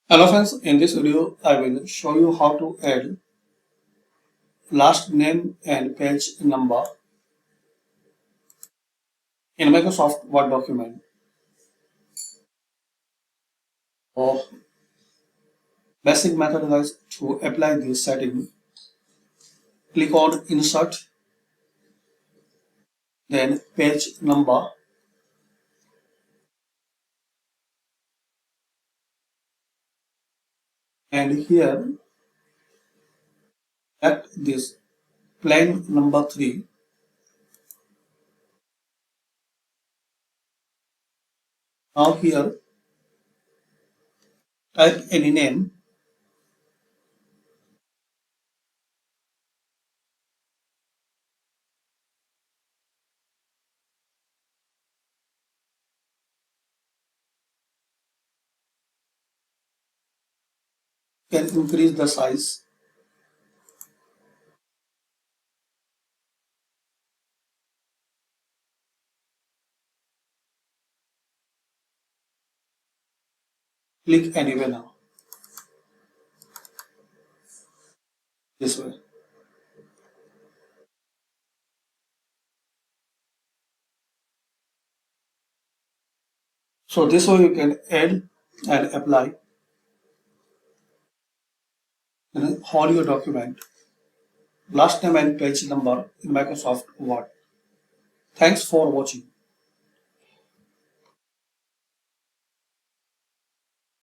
Hello friends, in this video I will show you how to add last name and page number in Microsoft Word document. So basic method is to apply this setting. Click on Insert, then Page Number, and here select this plain number 3. Now here type any name. You can increase the size. Click anywhere now. This way. So this way you can add and apply in all your document. Last name and page number in Microsoft Word. Thanks for watching.